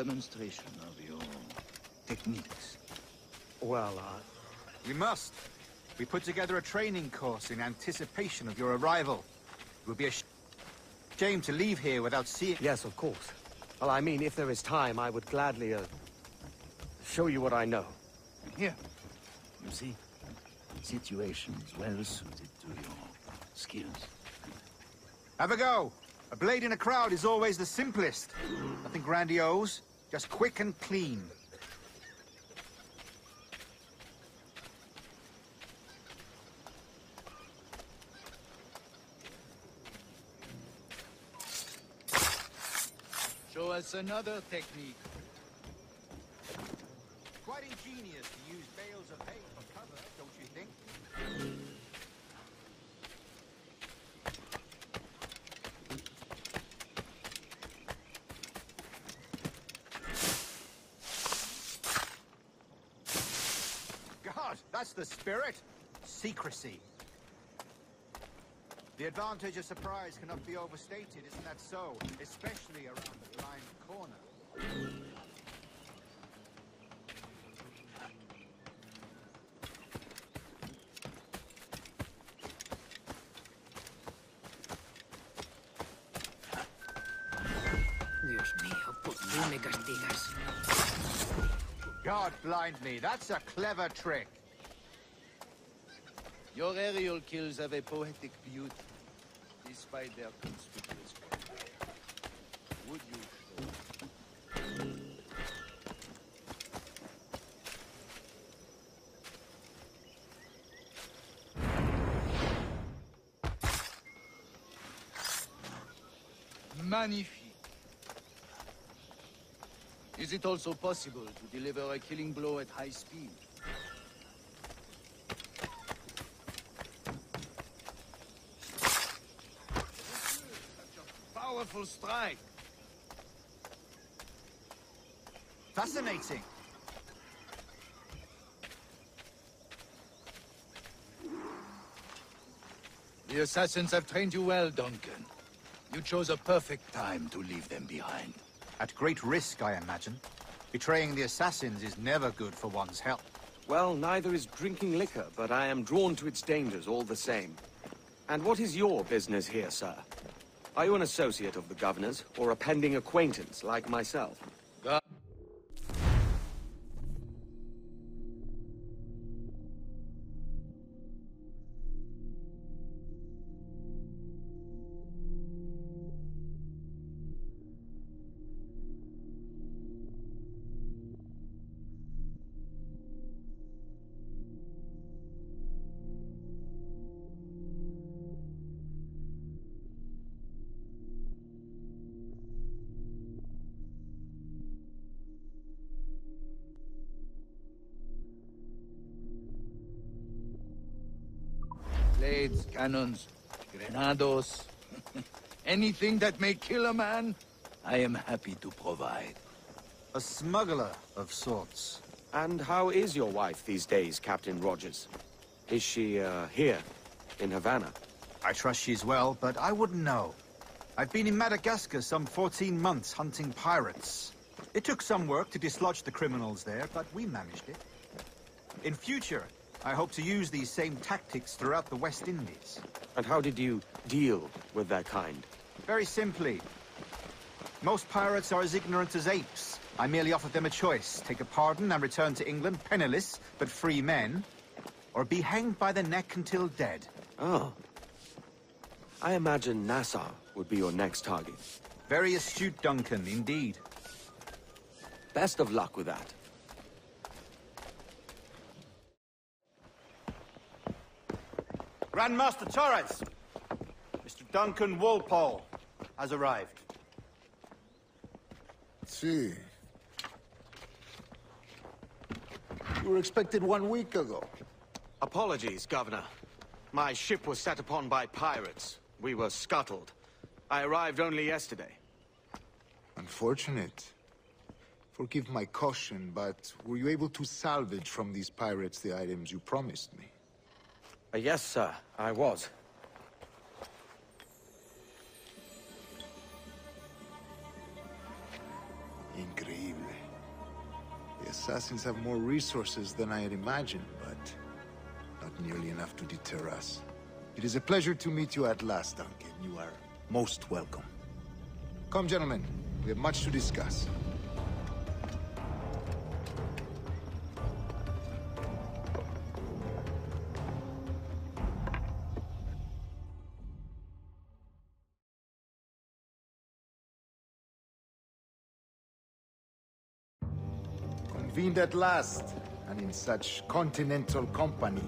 demonstration of your techniques? Well, We must. We put together a training course in anticipation of your arrival. It would be a shame to leave here without seeing... yes, of course. Well, I mean, if there is time, I would gladly, show you what I know. Here, you see, situations well suited to your skills. Have a go. A blade in a crowd is always the simplest. Nothing grandiose, just quick and clean. Show us another technique. Quite ingenious to use bales of hay for cover, don't you think? God, that's the spirit! Secrecy. The advantage of surprise cannot be overstated, isn't that so? Especially around the blind corner. Dios mío, ¿por qué me castigas? God blind me, that's a clever trick. Your aerial kills have a poetic beauty, despite their conspicuous form. Would you show? Magnifique. Is it also possible to deliver a killing blow at high speed? Powerful strike. Fascinating. The assassins have trained you well, Duncan. You chose a perfect time to leave them behind. At great risk, I imagine. Betraying the assassins is never good for one's health. Well, neither is drinking liquor, but I am drawn to its dangers all the same. And what is your business here, sir? Are you an associate of the governor's, or a pending acquaintance like myself? Blades, cannons, grenados, anything that may kill a man, I am happy to provide. A smuggler of sorts. And how is your wife these days, Captain Rogers? Is she, here, in Havana? I trust she's well, but I wouldn't know. I've been in Madagascar some 14 months hunting pirates. It took some work to dislodge the criminals there, but we managed it. In future, I hope to use these same tactics throughout the West Indies. And how did you deal with that kind? Very simply. Most pirates are as ignorant as apes. I merely offered them a choice. Take a pardon and return to England penniless, but free men. Or be hanged by the neck until dead. Oh. I imagine Nassau would be your next target. Very astute, Duncan, indeed. Best of luck with that. Grandmaster Torres! Mr. Duncan Walpole has arrived. See. You were expected 1 week ago. Apologies, Governor. My ship was set upon by pirates. We were scuttled. I arrived only yesterday. Unfortunate. Forgive my caution, but were you able to salvage from these pirates the items you promised me? Yes, sir, I was. Increíble. Assassins have more resources than I had imagined, but not nearly enough to deter us. It is a pleasure to meet you at last, Duncan. You are most welcome. Come, gentlemen. We have much to discuss. Convened at last, and in such continental company.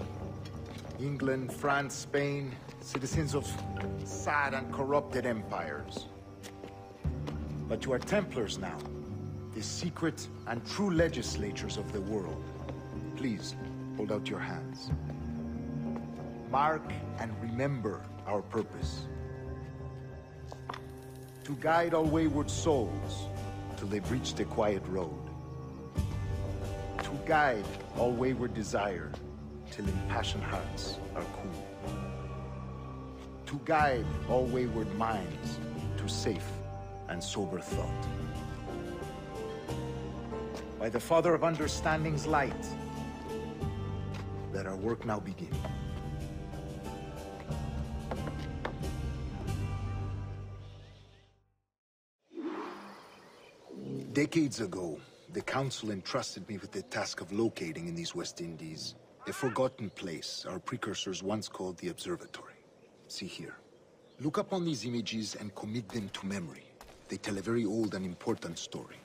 England, France, Spain, citizens of sad and corrupted empires. But you are Templars now, the secret and true legislators of the world. Please, hold out your hands. Mark and remember our purpose. To guide all wayward souls till they've reached the quiet road. To guide all wayward desire till impassioned hearts are cool. To guide all wayward minds to safe and sober thought. By the Father of Understanding's light, let our work now begin. Decades ago, the Council entrusted me with the task of locating in these West Indies a forgotten place our precursors once called the Observatory. See here. Look upon these images and commit them to memory. They tell a very old and important story.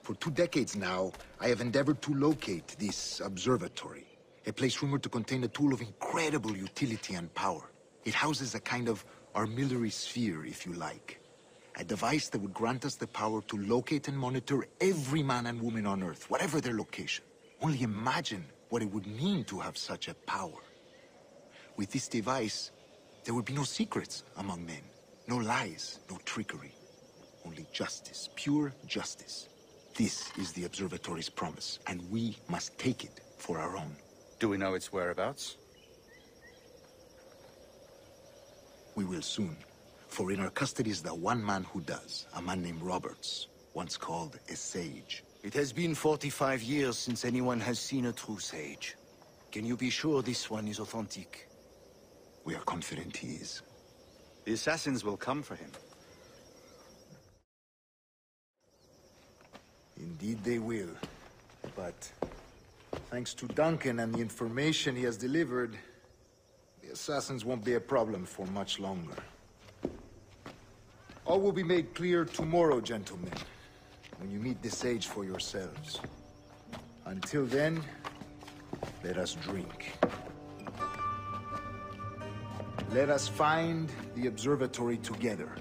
For 2 decades now, I have endeavored to locate this observatory, a place rumored to contain a tool of incredible utility and power. It houses a kind of armillary sphere, if you like. A device that would grant us the power to locate and monitor every man and woman on Earth, whatever their location. Only imagine what it would mean to have such a power. With this device, there would be no secrets among men, no lies, no trickery. Only justice, pure justice. This is the Observatory's promise, and we must take it for our own. Do we know its whereabouts? We will soon. For in our custody is the one man who does, a man named Roberts, once called a sage. It has been 45 years since anyone has seen a true sage. Can you be sure this one is authentic? We are confident he is. The assassins will come for him. Indeed they will. But thanks to Duncan and the information he has delivered, the assassins won't be a problem for much longer. All will be made clear tomorrow, gentlemen, when you meet the sage for yourselves. Until then, let us drink. Let us find the observatory together.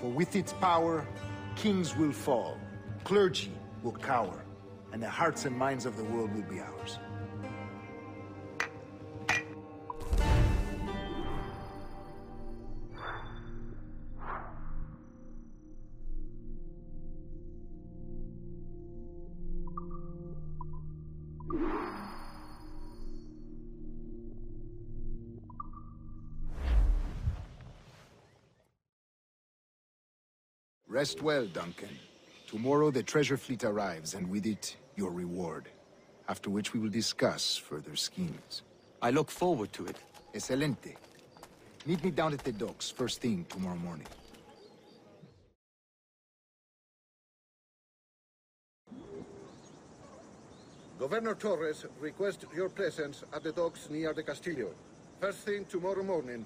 For with its power, kings will fall, clergy will cower, and the hearts and minds of the world will be ours. Rest well, Duncan. Tomorrow the treasure fleet arrives, and with it, your reward. After which we will discuss further schemes. I look forward to it. Excelente. Meet me down at the docks first thing tomorrow morning. Governor Torres requests your presence at the docks near the Castillo. First thing tomorrow morning.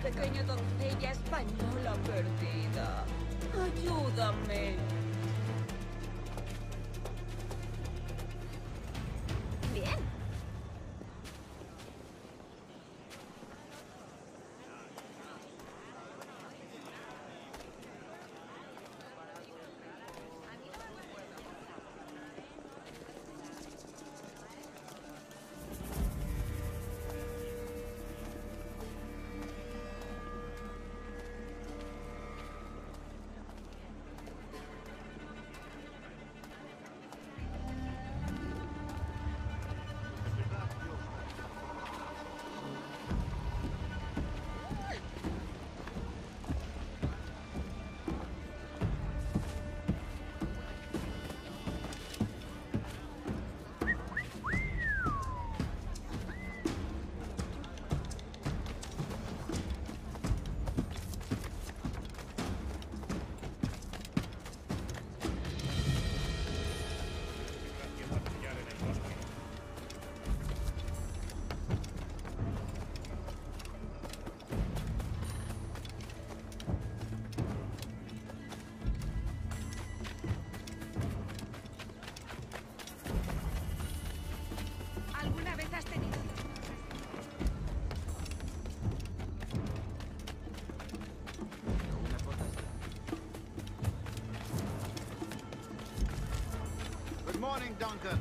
pequeña doncella española perdida. Ayúdame. Bien. ¿Alguna vez has tenido? Good morning, Duncan.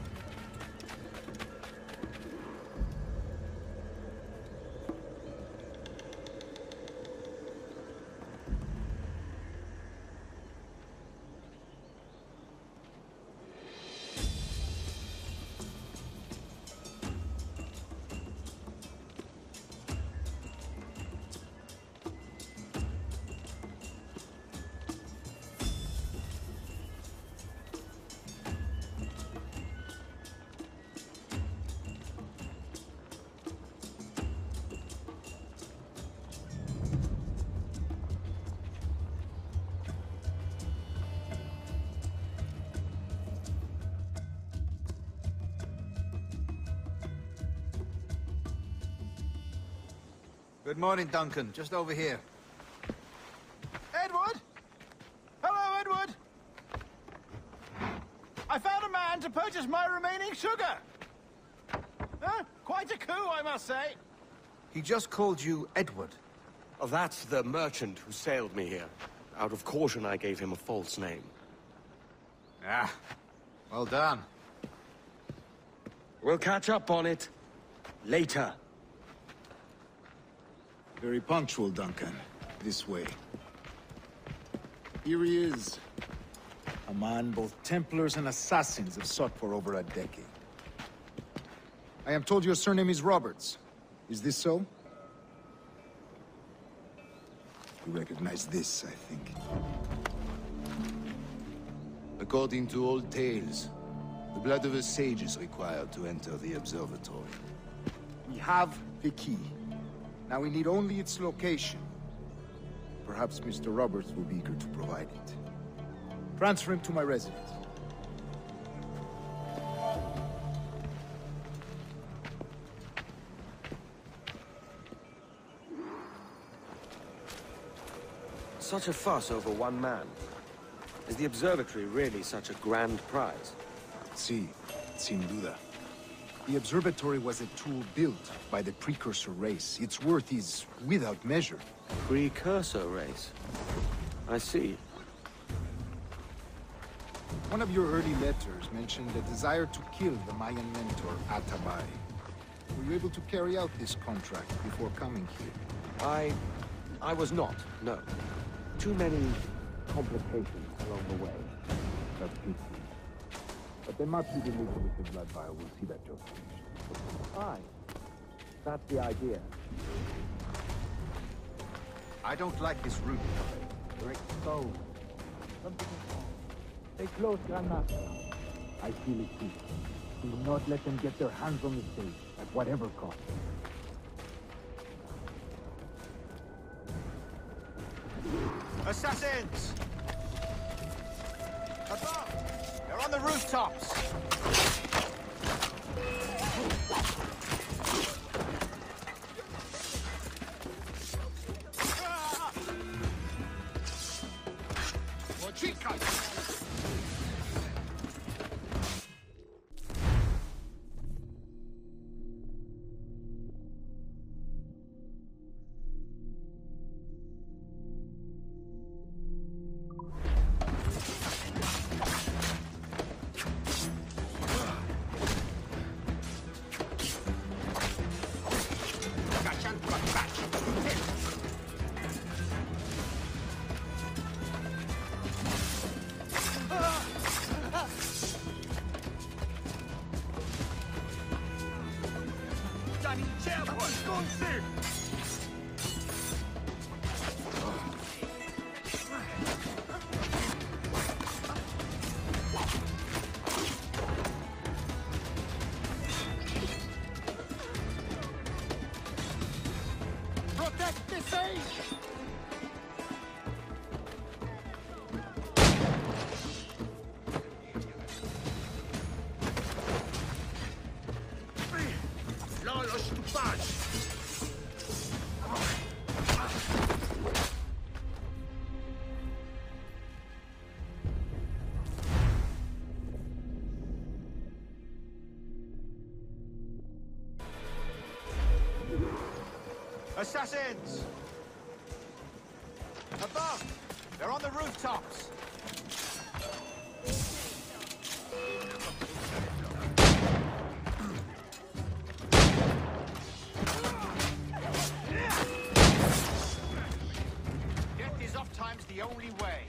Good morning, Duncan. Just over here. Edward? Hello, Edward! I found a man to purchase my remaining sugar! Huh? Quite a coup, I must say. He just called you Edward. Oh, that's the merchant who sailed me here. Out of caution, I gave him a false name. Ah, well done. We'll catch up on it later. Very punctual, Duncan. This way. Here he is. A man both Templars and Assassins have sought for over a decade. I am told your surname is Roberts. Is this so? You recognize this, I think. According to old tales, the blood of a sage is required to enter the observatory. We have the key. Now we need only its location. Perhaps Mr. Roberts will be eager to provide it. Transfer him to my residence. Such a fuss over one man. Is the observatory really such a grand prize? Sí, sin duda. The observatory was a tool built by the precursor race. Its worth is without measure. Precursor race? I see. One of your early letters mentioned a desire to kill the Mayan mentor, Atabay. Were you able to carry out this contract before coming here? I was not, no. Too many complications along the way. That's peaceful. But then Matsu delivered with the blood vial. We'll see that job finished. Aye. That's the idea. I don't like this route. You're exposed. Something is wrong. Stay close, Grandmaster. I feel it too. Do not let them get their hands on the stage, at whatever cost. Assassins! Above! They're on the rooftops! Protect the sage! Assassins! Above! They're on the rooftops! Death is oftentimes the only way.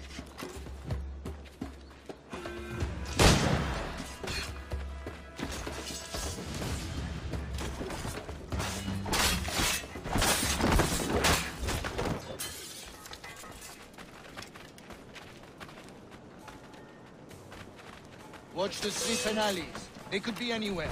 Watch the streets and alleys. They could be anywhere.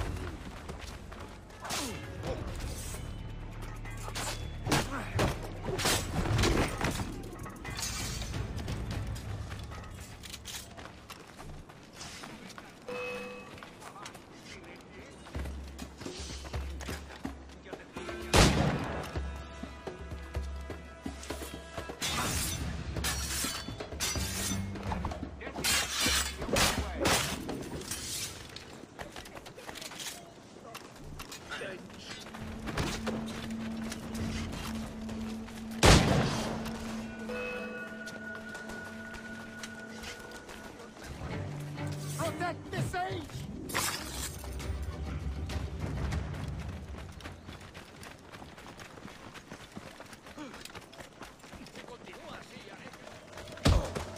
Protect the sage!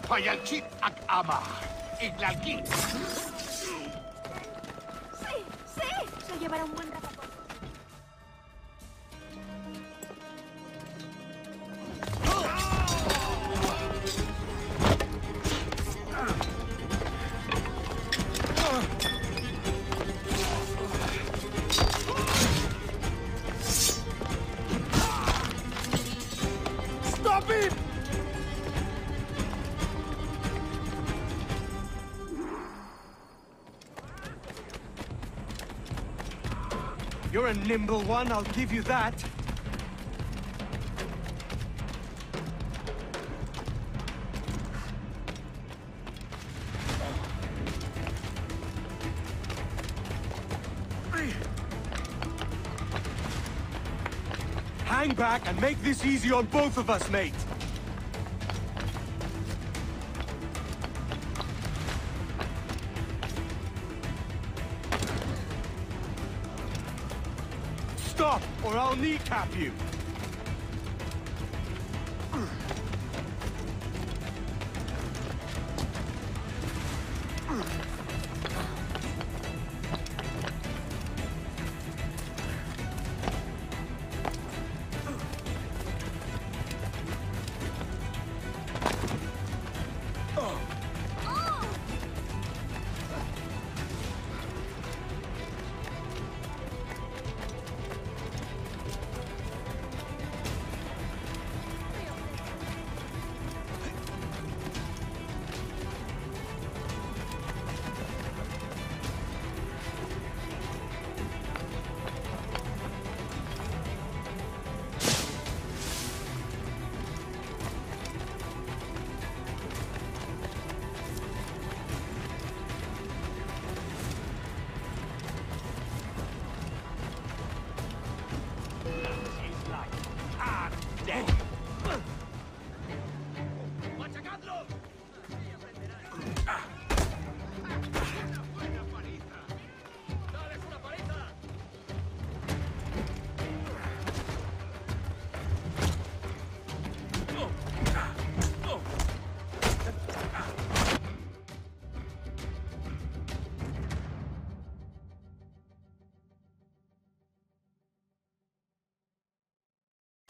Payalchit ak ama. Iglalgit. Sí, sí. Se llevará un buen rato. Stop it! You're a nimble one, I'll give you that. Hang back and make this easy on both of us, mate. Stop, or I'll kneecap you.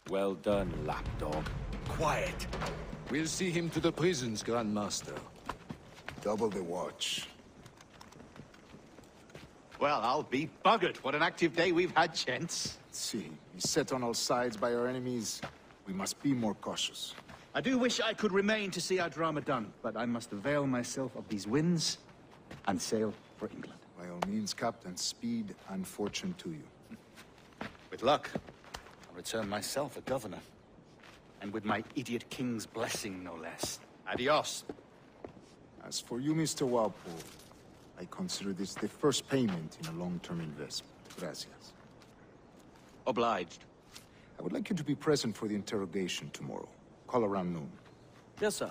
Well done, lapdog. Quiet. We'll see him to the prisons, Grandmaster. Double the watch. Well, I'll be buggered. What an active day we've had, gents. See, he's set on all sides by our enemies. We must be more cautious. I do wish I could remain to see our drama done, but I must avail myself of these winds and sail for England. By all means, Captain, speed and fortune to you. With luck, I'll return myself a governor. And with my idiot king's blessing, no less. Adios. As for you, Mr. Walpole, I consider this the first payment in a long-term investment. Gracias. Obliged. I would like you to be present for the interrogation tomorrow. Call around noon. Yes, sir.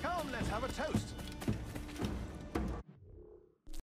Come, let's have a toast.